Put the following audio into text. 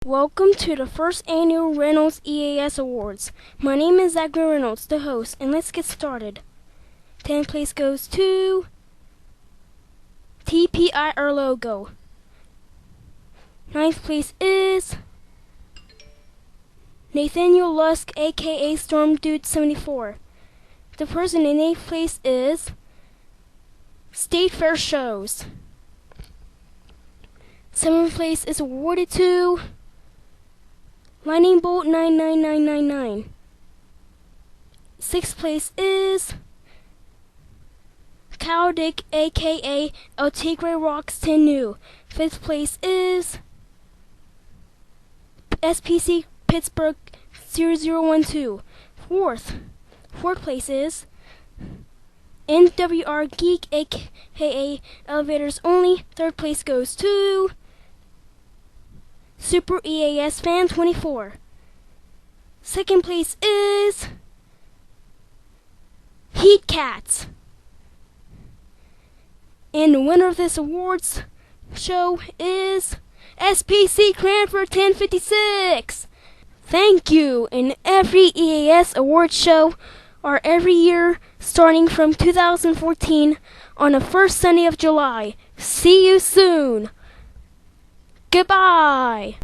Welcome to the first annual Reynolds EAS Awards. My name is Zachary Reynolds, the host, and let's get started. 10th place goes to TPIR logo. 9th place is Nathaniel Lusk, aka Storm Dude 74. The person in 8th place is State Fair Shows. 7th place is awarded to Lightning Bolt 99999. 6th place is Cow Dick, aka El Tigre Rocks 10 New. 5th place is SPC Pittsburgh 0012. 4th place is NWR Geek, aka Elevators Only. 3rd place goes to Super EAS Fan 24. 2nd place is Heat Cats. And the winner of this awards show is SPC Cranford 1056. Thank you. And every EAS award show are every year starting from 2014 on the first Sunday of July. See you soon. Goodbye.